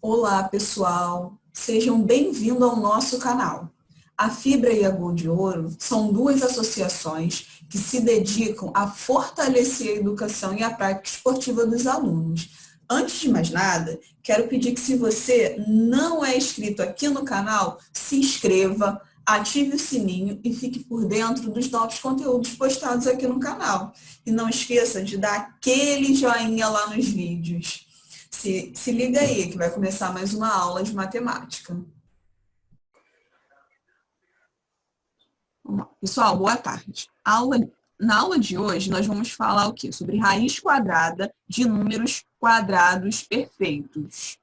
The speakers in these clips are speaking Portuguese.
Olá, pessoal! Sejam bem-vindos ao nosso canal. A Fibra e a Gol de Ouro são duas associações que se dedicam a fortalecer a educação e a prática esportiva dos alunos. Antes de mais nada, quero pedir que, se você não é inscrito aqui no canal, se inscreva, ative o sininho e fique por dentro dos novos conteúdos postados aqui no canal. E não esqueça de dar aquele joinha lá nos vídeos. Se liga aí, que vai começar mais uma aula de matemática. Pessoal, boa tarde. Na aula de hoje, nós vamos falar o quê? Sobre raiz quadrada de números quadrados perfeitos.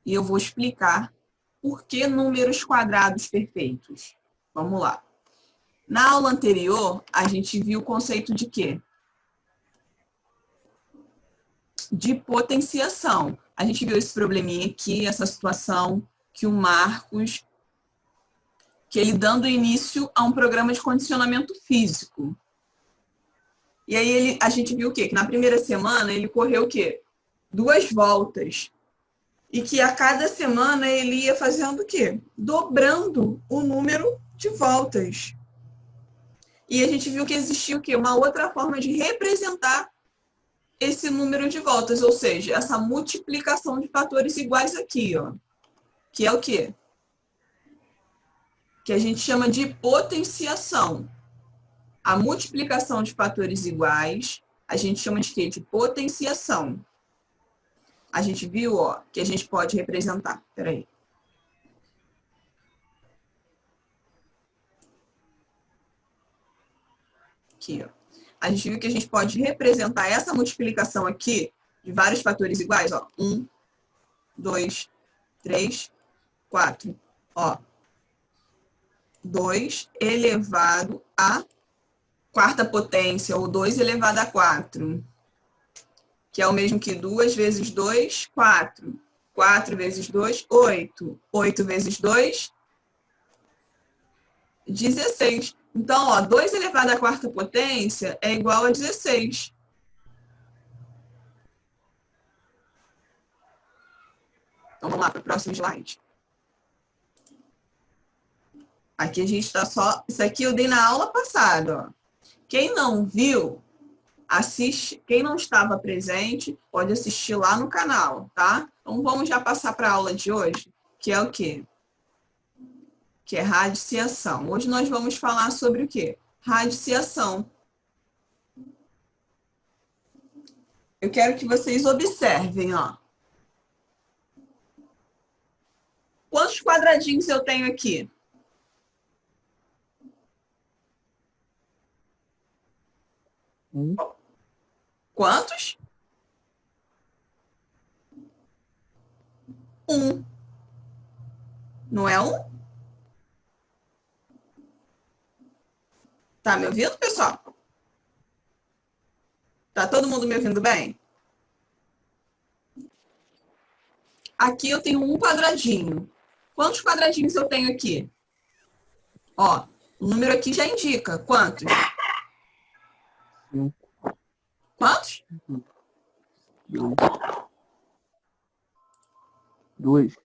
E eu vou explicar por que números quadrados perfeitos. Vamos lá. Na aula anterior, a gente viu o conceito de quê? De potenciação. A gente viu esse probleminha aqui, essa situação que o Marcos, que ele dando início a um programa de condicionamento físico. E aí a gente viu o quê? Que na primeira semana ele correu o quê? 2 voltas. E que a cada semana ele ia fazendo o quê? Dobrando o número de voltas. E a gente viu que existia o quê? Uma outra forma de representar esse número de voltas, ou seja, essa multiplicação de fatores iguais aqui, ó. Que é o quê? Que a gente chama de potenciação. A multiplicação de fatores iguais, a gente chama de quê? De potenciação. A gente viu, ó, que a gente pode representar. Peraí. Aqui, ó. A gente viu que a gente pode representar essa multiplicação aqui de vários fatores iguais, ó. 1, 2, 3, 4. Ó. 2 elevado à quarta potência, ou 2 elevado a 4. Que é o mesmo que 2 vezes 2, 4. 4 vezes 2, 8. 8 vezes 2, 16. Então, ó, 2 elevado à quarta potência é igual a 16. Então, vamos lá para o próximo slide. Aqui a gente está só... Isso aqui eu dei na aula passada, ó. Quem não viu, assiste. Quem não estava presente, pode assistir lá no canal, tá? Então, vamos já passar para a aula de hoje, que é o quê? Que é radiciação. Hoje nós vamos falar sobre o quê? Radiciação. Eu quero que vocês observem, ó. Quantos quadradinhos eu tenho aqui? Quantos? 1. Não é 1? Tá me ouvindo, pessoal? Tá todo mundo me ouvindo bem? Aqui eu tenho um quadradinho. Quantos quadradinhos eu tenho aqui? Ó, o número aqui já indica. Quantos? 5. Quantos? 2.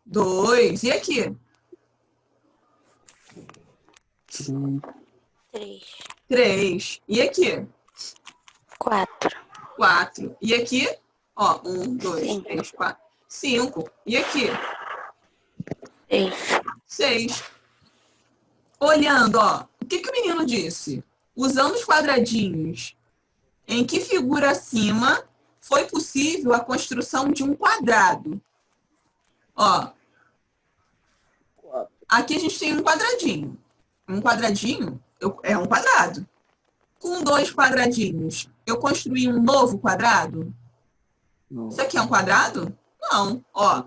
2. E aqui? 3. 3. E aqui? 4. 4. E aqui? Ó, 1, 2, Cinco. 3, 4, 5. E aqui? 6. 6. Olhando, ó, o que o menino disse? Usando os quadradinhos, em que figura acima foi possível a construção de um quadrado? Ó, aqui a gente tem um quadradinho. Um quadradinho é um quadrado. Com 2 quadradinhos, eu construí um novo quadrado? Não. Isso aqui é um quadrado? Não. Ó,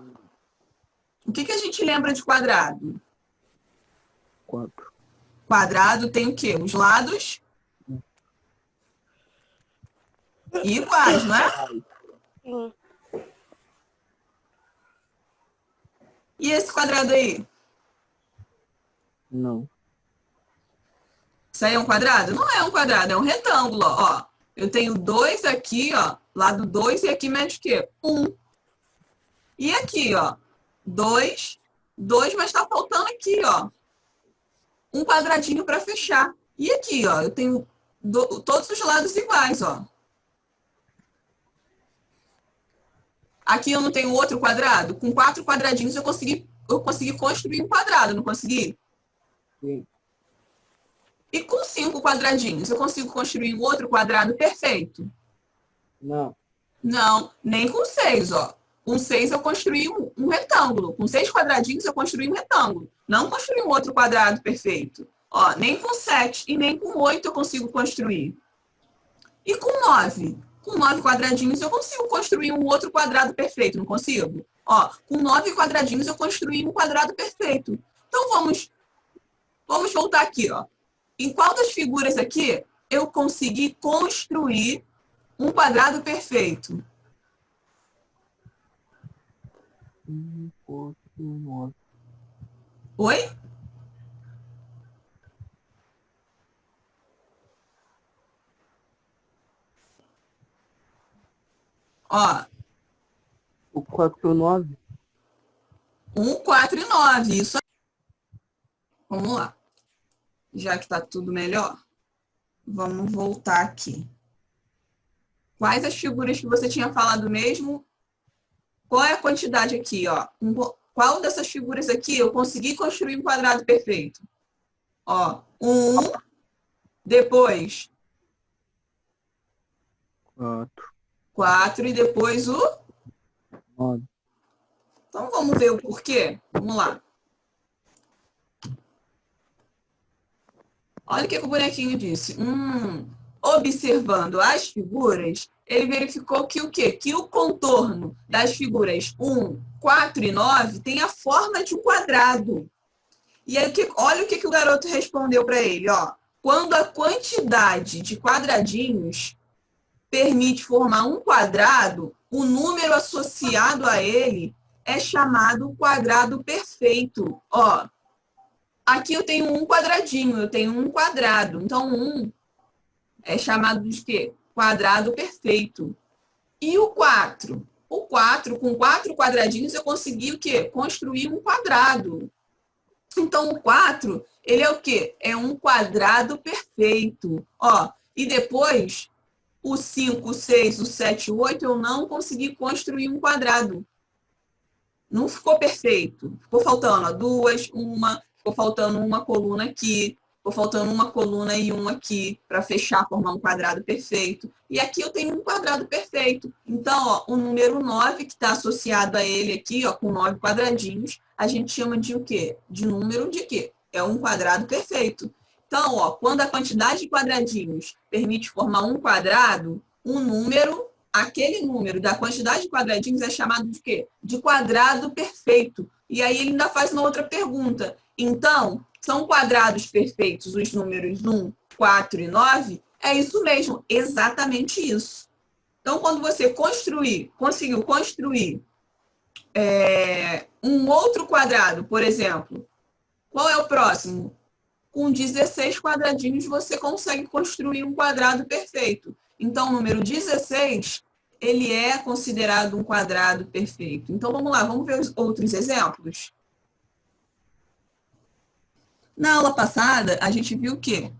o que a gente lembra de quadrado? 4. Quadrado tem o quê? Os lados iguais, não é? E esse quadrado aí? Não. Isso aí é um quadrado? Não é um quadrado, é um retângulo, ó. Eu tenho 2 aqui, ó, lado 2, e aqui mede o quê? 1. E aqui, ó, 2, 2, mas está faltando aqui, ó, um quadradinho para fechar. E aqui, ó, eu tenho todos os lados iguais, ó. Aqui eu não tenho outro quadrado? Com 4 quadradinhos eu consegui construir um quadrado, não consegui? Sim. E com 5 quadradinhos eu consigo construir um outro quadrado perfeito? Não. Não, nem com 6, ó. Com 6 eu construí um retângulo. Com 6 quadradinhos eu construí um retângulo. Não construí um outro quadrado perfeito. Ó, nem com 7 e nem com 8 eu consigo construir. E com 9? Com 9 quadradinhos eu consigo construir um outro quadrado perfeito, não consigo? Ó, com 9 quadradinhos eu construí um quadrado perfeito. Então vamos voltar aqui, ó. Em qual das figuras aqui eu consegui construir um quadrado perfeito? 4, 9. Oi? Ó, O 4, 9. 1, 4 e 9. Isso aí. Vamos lá. Já que está tudo melhor, vamos voltar aqui. Quais as figuras que você tinha falado mesmo? Qual é a quantidade aqui, ó? Qual dessas figuras aqui eu consegui construir um quadrado perfeito? Ó, 1, depois 4, 4 e depois o... 9. Então vamos ver o porquê? Vamos lá. Olha o que o bonequinho disse. Observando as figuras, ele verificou que o quê? Que o contorno das figuras 1, 4 e 9 tem a forma de um quadrado. E aí, olha o que o garoto respondeu para ele. Ó. Quando a quantidade de quadradinhos permite formar um quadrado, o número associado a ele é chamado quadrado perfeito. Ó. Aqui eu tenho um quadradinho, eu tenho um quadrado. Então, 1 é chamado de quê? Quadrado perfeito. E o 4? O 4, com 4 quadradinhos, eu consegui o quê? Construir um quadrado. Então, o 4, ele é o quê? É um quadrado perfeito. Ó, e depois, o 5, o 6, o 7, o 8, eu não consegui construir um quadrado. Não ficou perfeito. Ficou faltando ó, 2, 1, ficou faltando uma coluna aqui, ficou faltando uma coluna e uma aqui para fechar, formar um quadrado perfeito. E aqui eu tenho um quadrado perfeito. Então, ó, o número 9, que está associado a ele aqui, ó, com 9 quadradinhos, a gente chama de o quê? De número de quê? É um quadrado perfeito. Então, ó, quando a quantidade de quadradinhos permite formar um quadrado, um número, aquele número da quantidade de quadradinhos é chamado de quê? De quadrado perfeito. E aí ele ainda faz uma outra pergunta. Então, são quadrados perfeitos os números 1, 4 e 9? É isso mesmo, exatamente isso. Então, quando você conseguiu construir um outro quadrado, por exemplo, qual é o próximo? Com 16 quadradinhos, você consegue construir um quadrado perfeito. Então, o número 16, ele é considerado um quadrado perfeito. Então, vamos lá, vamos ver os outros exemplos? Na aula passada, a gente viu o quê?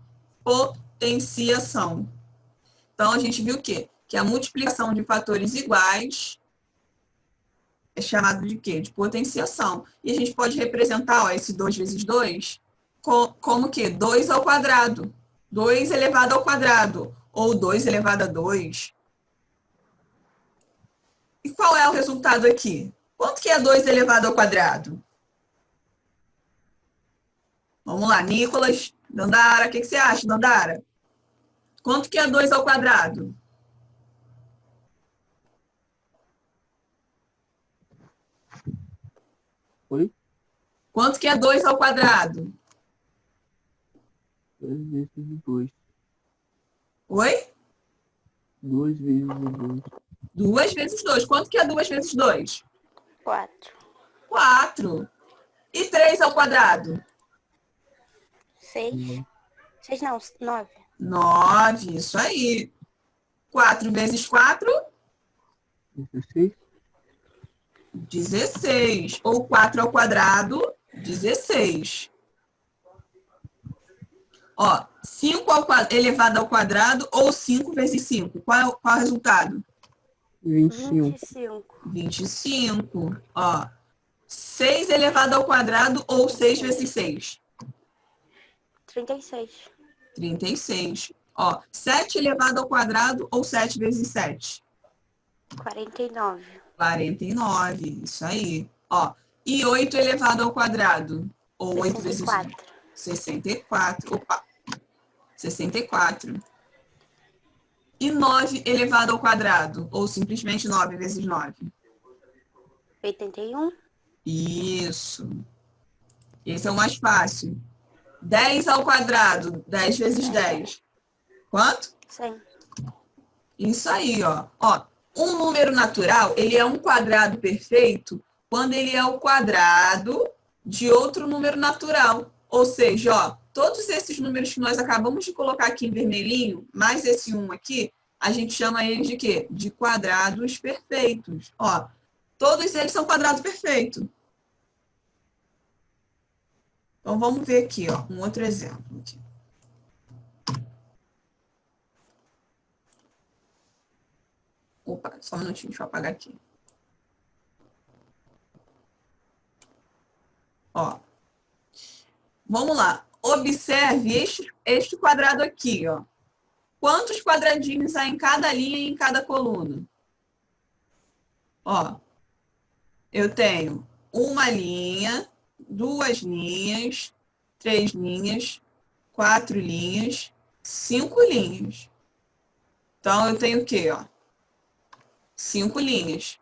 Potenciação. Então, a gente viu o quê? Que a multiplicação de fatores iguais é chamado de quê? De potenciação. E a gente pode representar ó, esse 2 vezes 2 como que 2 ao quadrado. 2 elevado ao quadrado. Ou 2 elevado a 2. E qual é o resultado aqui? Quanto que é 2 elevado ao quadrado? Vamos lá, Nicolas, Dandara, o que você acha, Dandara? Quanto que é 2 ao quadrado? Oi? Quanto que é 2 ao quadrado? 2 vezes 2. Oi? 2 vezes 2. 2 vezes 2. Quanto que é 2 vezes 2? 4. 4. E 3 ao quadrado? 6. 6 não, 9. 9, isso aí. 4 vezes 4? 16. 16. Ou 4 ao quadrado, 16. Ó, 5 elevado ao quadrado ou 5 vezes 5. Qual é o resultado? 25. 25. 25. Ó, 6 elevado ao quadrado ou 6 vezes 6. 36. 36. Ó, 7 elevado ao quadrado ou 7 vezes 7. 49. 49. Isso aí. Ó, e 8 elevado ao quadrado ou 8 vezes 64. 64. Opa. 64. E 9 elevado ao quadrado ou simplesmente 9 vezes 9. 81. Isso. Esse é o mais fácil. 10 ao quadrado, 10 vezes 10. Quanto? 100. Isso aí, ó. Ó, um número natural, ele é um quadrado perfeito quando ele é o quadrado de outro número natural. Ou seja, ó, todos esses números que nós acabamos de colocar aqui em vermelhinho, mais esse 1 aqui, a gente chama eles de quê? De quadrados perfeitos. Ó, todos eles são quadrados perfeitos. Então, vamos ver aqui, ó, um outro exemplo. Aqui. Opa, só um minutinho, deixa eu apagar aqui. Ó, vamos lá. Observe este quadrado aqui, ó. Quantos quadradinhos há em cada linha e em cada coluna? Ó, eu tenho uma linha, 2 linhas, 3 linhas, 4 linhas, 5 linhas. Então, eu tenho o quê, ó? 5 linhas.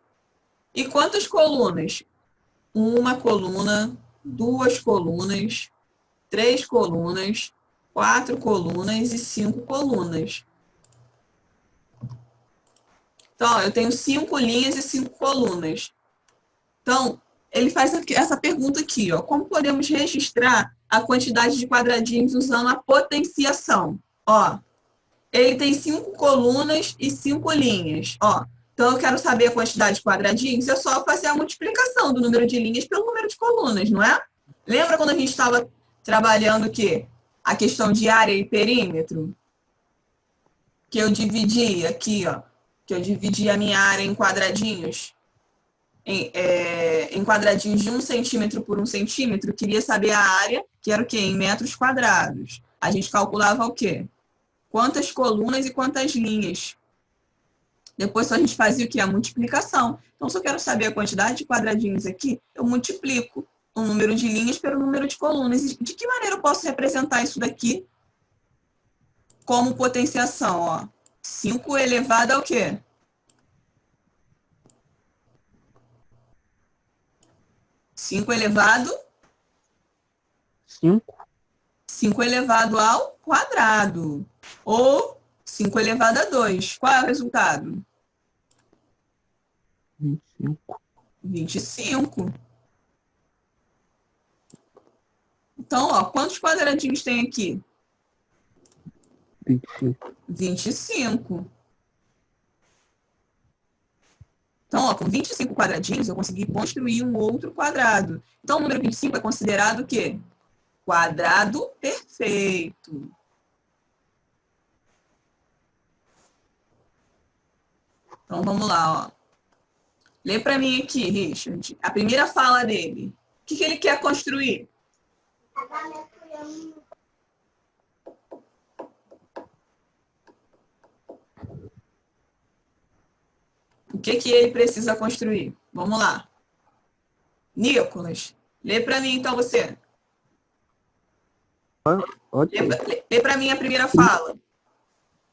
E quantas colunas? Uma coluna, 2 colunas, 3 colunas, 4 colunas e 5 colunas. Então, ó, eu tenho 5 linhas e 5 colunas. Então, ele faz essa pergunta aqui, ó. Como podemos registrar a quantidade de quadradinhos usando a potenciação? Ó, ele tem 5 colunas e 5 linhas, ó. Então, eu quero saber a quantidade de quadradinhos, é só fazer a multiplicação do número de linhas pelo número de colunas, não é? Lembra quando a gente estava trabalhando o quê? A questão de área e perímetro? Que eu dividi aqui, ó. Que eu dividi a minha área em quadradinhos. Em quadradinhos de 1 centímetro por 1 centímetro. Queria saber a área, que era o quê? Em metros quadrados. A gente calculava o quê? Quantas colunas e quantas linhas. Depois a gente fazia o quê? A multiplicação. Então, se eu quero saber a quantidade de quadradinhos aqui, eu multiplico o número de linhas pelo número de colunas. E de que maneira eu posso representar isso daqui como potenciação? Ó, 5 elevado ao quê? 5 elevado? 5. 5 elevado ao quadrado. Ou 5 elevado a 2. Qual é o resultado? 25. 25. Então, ó, quantos quadradinhos tem aqui? 25. 25. Então, ó, com 25 quadradinhos, eu consegui construir um outro quadrado. Então, o número 25 é considerado o quê? Quadrado perfeito. Então, vamos lá, ó. Lê para mim aqui, Richard, a primeira fala dele. O que ele quer construir? O que ele precisa construir? Vamos lá. Nicolas, lê para mim, então, você. Ok. Lê para mim a primeira fala.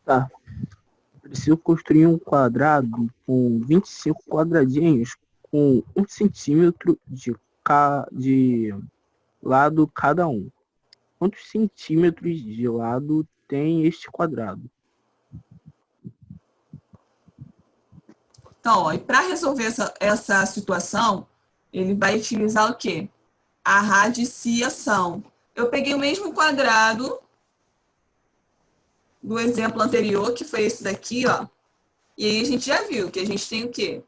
Tá. Preciso construir um quadrado com 25 quadradinhos com 1 centímetro de lado cada um. Quantos centímetros de lado tem este quadrado? Então, ó, e para resolver essa situação, ele vai utilizar o quê? A radiciação. Eu peguei o mesmo quadrado do exemplo anterior, que foi esse daqui, ó. E aí a gente já viu que a gente tem o quê?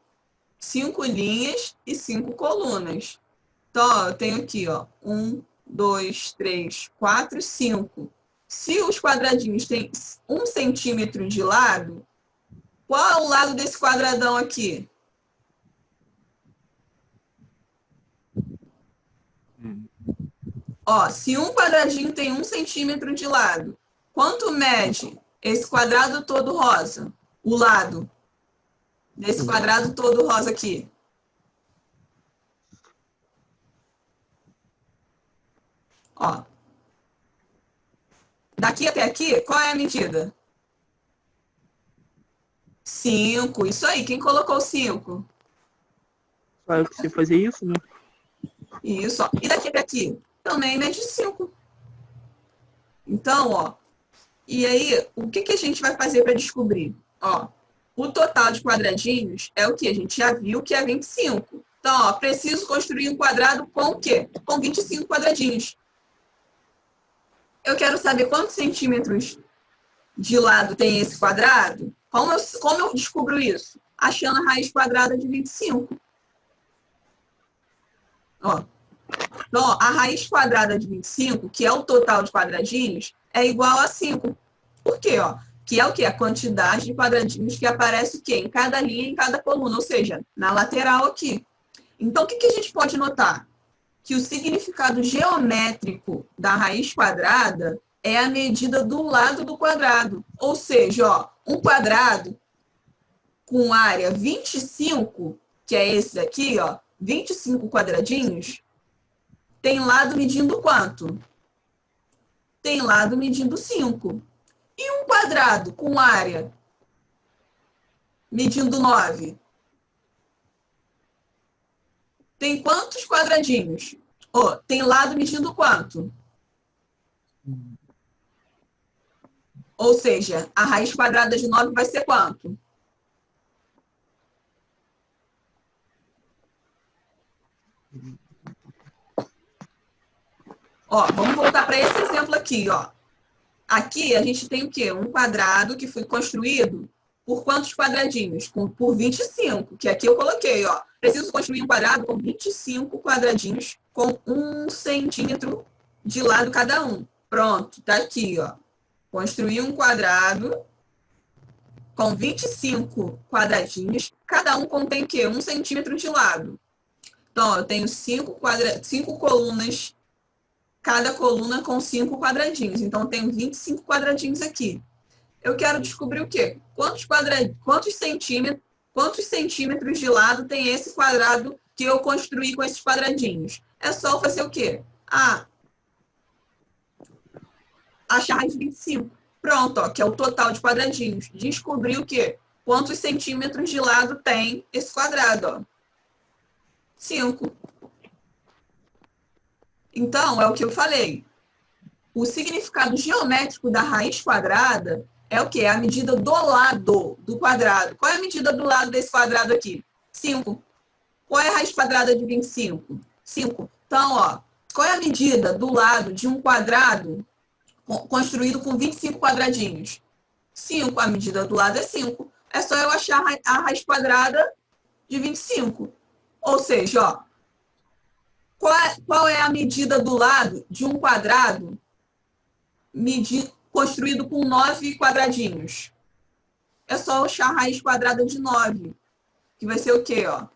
5 linhas e 5 colunas. Então, ó, eu tenho aqui, ó, 1, 2, 3, 4, 5. Se os quadradinhos têm 1 centímetro de lado, qual é o lado desse quadradão aqui? Ó, se um quadradinho tem 1 centímetro de lado, quanto mede esse quadrado todo rosa? O lado desse quadrado todo rosa aqui? Ó. Daqui até aqui, qual é a medida? 5. Isso aí. Quem colocou 5? Só eu que sei fazer isso, né? Isso, ó. E daqui até aqui? Também mede 5. Então, ó. E aí, o que a gente vai fazer para descobrir? Ó, o total de quadradinhos é o que? A gente já viu que é 25. Então, ó, preciso construir um quadrado com o quê? Com 25 quadradinhos. Eu quero saber quantos centímetros de lado tem esse quadrado. Como eu descubro isso? Achando a raiz quadrada de 25. Ó. Então, ó, a raiz quadrada de 25, que é o total de quadradinhos, é igual a 5. Por quê? Ó? Que é o quê? A quantidade de quadradinhos que aparece o quê? Em cada linha, em cada coluna, ou seja, na lateral aqui. Então, o que a gente pode notar? Que o significado geométrico da raiz quadrada é a medida do lado do quadrado. Ou seja, ó, um quadrado com área 25, que é esse daqui, ó, 25 quadradinhos, tem lado medindo quanto? Tem lado medindo 5. E um quadrado com área medindo 9? Tem quantos quadradinhos? Oh, tem lado medindo quanto? Ou seja, a raiz quadrada de 9 vai ser quanto? Ó, vamos voltar para esse exemplo aqui, ó. Aqui a gente tem o quê? Um quadrado que foi construído por quantos quadradinhos? Por 25, que aqui eu coloquei, ó. Preciso construir um quadrado com 25 quadradinhos com 1 centímetro de lado cada um. Pronto, tá aqui, ó. Construir um quadrado com 25 quadradinhos, cada um contém o quê? 1 centímetro de lado. Então, ó, eu tenho 5 colunas, cada coluna com 5 quadradinhos. Então, eu tenho 25 quadradinhos aqui. Eu quero descobrir o quê? Quantos centímetros de lado tem esse quadrado que eu construí com esses quadradinhos? É só eu fazer o quê? Achar a raiz de 25. Pronto, ó, que é o total de quadradinhos. Descobrir o quê? Quantos centímetros de lado tem esse quadrado, ó? 5. Então, é o que eu falei. O significado geométrico da raiz quadrada é o quê? É a medida do lado do quadrado. Qual é a medida do lado desse quadrado aqui? 5. Qual é a raiz quadrada de 25? 5. Então, ó, qual é a medida do lado de um quadrado construído com 25 quadradinhos? 5. A medida do lado é 5. É só eu achar a raiz quadrada de 25. Ou seja, ó, qual é a medida do lado de um quadrado construído com 9 quadradinhos? É só achar a raiz quadrada de 9, que vai ser o quê? Ó?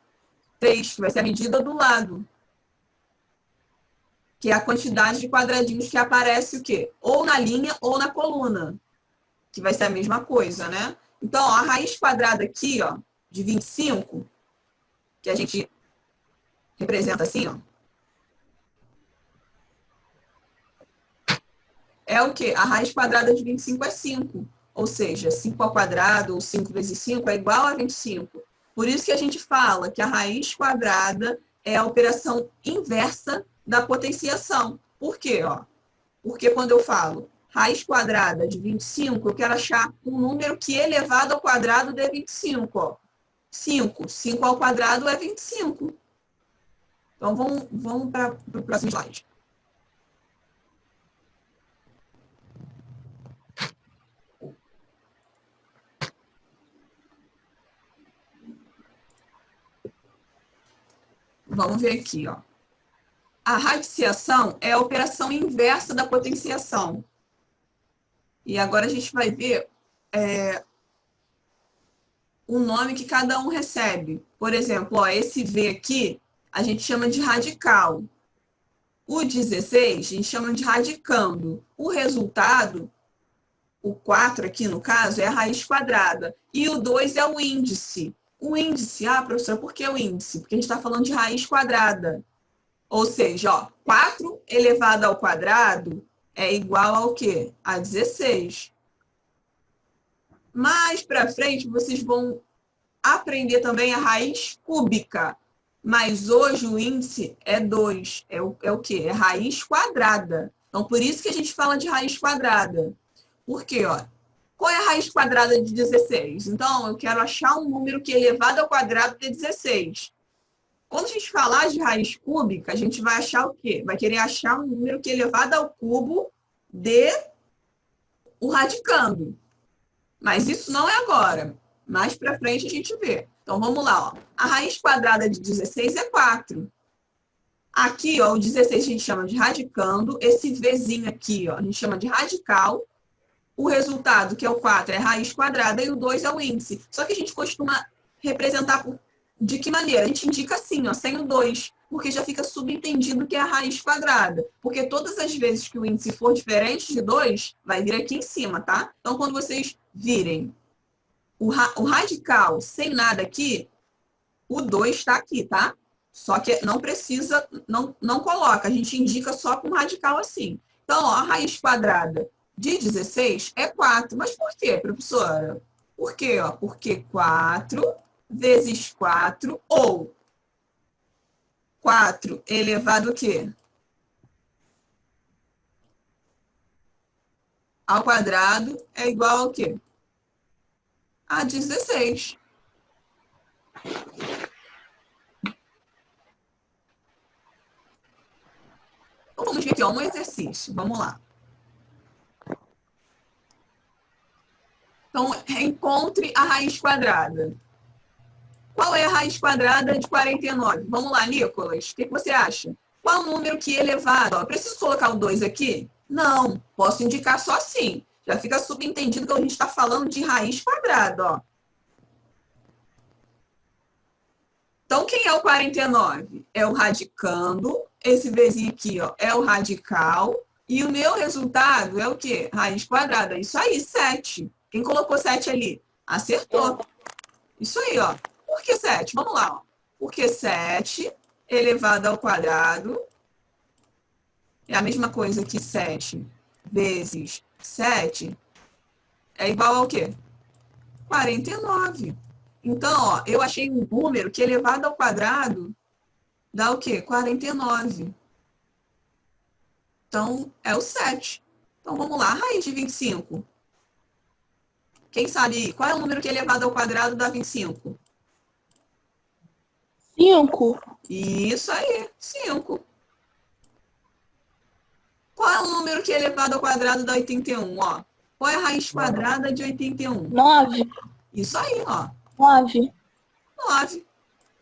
3, que vai ser a medida do lado, que é a quantidade de quadradinhos que aparece o quê? Ou na linha ou na coluna, que vai ser a mesma coisa, né? Então, ó, a raiz quadrada aqui, ó, de 25, que a gente representa assim, ó, é o quê? A raiz quadrada de 25 é 5. Ou seja, 5 ao quadrado, ou 5 vezes 5, é igual a 25. Por isso que a gente fala que a raiz quadrada é a operação inversa da potenciação. Por quê? Ó? Porque quando eu falo raiz quadrada de 25, eu quero achar um número que elevado ao quadrado dê 25. Ó. 5. 5 ao quadrado é 25. Então, vamos para o próximo slide. vamos ver aqui, ó. A radiciação é a operação inversa da potenciação. E agora a gente vai ver o nome que cada um recebe. Por exemplo, ó, esse V aqui, a gente chama de radical. O 16, a gente chama de radicando. O resultado, o 4 aqui no caso, é a raiz quadrada. E o 2 é o índice. O índice, professora, por que o índice? Porque a gente está falando de raiz quadrada. Ou seja, ó, 4 elevado ao quadrado é igual ao quê? A 16. Mais para frente, vocês vão aprender também a raiz cúbica. Mas hoje o índice é 2. É o quê? É raiz quadrada. Então, por isso que a gente fala de raiz quadrada. Por quê? Ó? Qual é a raiz quadrada de 16? Então, eu quero achar um número que elevado ao quadrado de 16. Quando a gente falar de raiz cúbica, a gente vai achar o quê? Vai querer achar um número que elevado ao cubo dê o radicando. Mas isso não é agora. Mais para frente a gente vê. Então, vamos lá. Ó. A raiz quadrada de 16 é 4. Aqui, ó, o 16 a gente chama de radicando. Esse Vzinho aqui, ó, a gente chama de radical. O resultado, que é o 4, é raiz quadrada e o 2 é o índice. Só que a gente costuma representar de que maneira? A gente indica assim, ó, sem o 2, porque já fica subentendido que é a raiz quadrada. Porque todas as vezes que o índice for diferente de 2, vai vir aqui em cima, tá? Então, quando vocês virem o radical sem nada aqui, o 2 está aqui, tá? Só que não precisa, não coloca, a gente indica só com radical assim. Então, ó, a raiz quadrada de 16 é 4. Mas por quê, professora? Por quê? Ó? Porque 4 vezes 4, ou 4 elevado ao quê? Ao quadrado é igual ao quê? A 16. Então, vamos ver aqui, ó, um exercício. Vamos lá. Então, encontre a raiz quadrada. Qual é a raiz quadrada de 49? Vamos lá, Nicolas. O que você acha? Qual o número que é elevado? Ó, preciso colocar o 2 aqui? Não. Posso indicar só assim. Já fica subentendido que a gente está falando de raiz quadrada, ó. Então, quem é o 49? É o radicando. Esse Vzinho aqui, ó, é o radical. E o meu resultado é o quê? Raiz quadrada. Isso aí, 7. Quem colocou 7 ali? Acertou. Isso aí, ó. Por que 7? Vamos lá, ó. Porque 7 elevado ao quadrado é a mesma coisa que 7 vezes 7 é igual ao quê? 49. Então, ó, eu achei um número que elevado ao quadrado dá o quê? 49. Então, é o 7. Então, vamos lá. A raiz de 25. Quem sabe qual é o número que elevado ao quadrado dá 25? 5. Isso aí, 5. Qual é o número que elevado ao quadrado dá 81? Ó? Qual é a raiz quadrada de 81? 9. Isso aí, ó. 9. 9.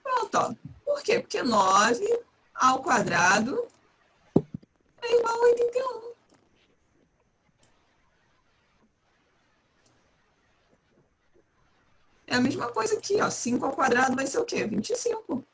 Pronto, ó. Por quê? Porque 9 ao quadrado é igual a 81. É a mesma coisa aqui, ó. 5 ao quadrado vai ser o quê? 25.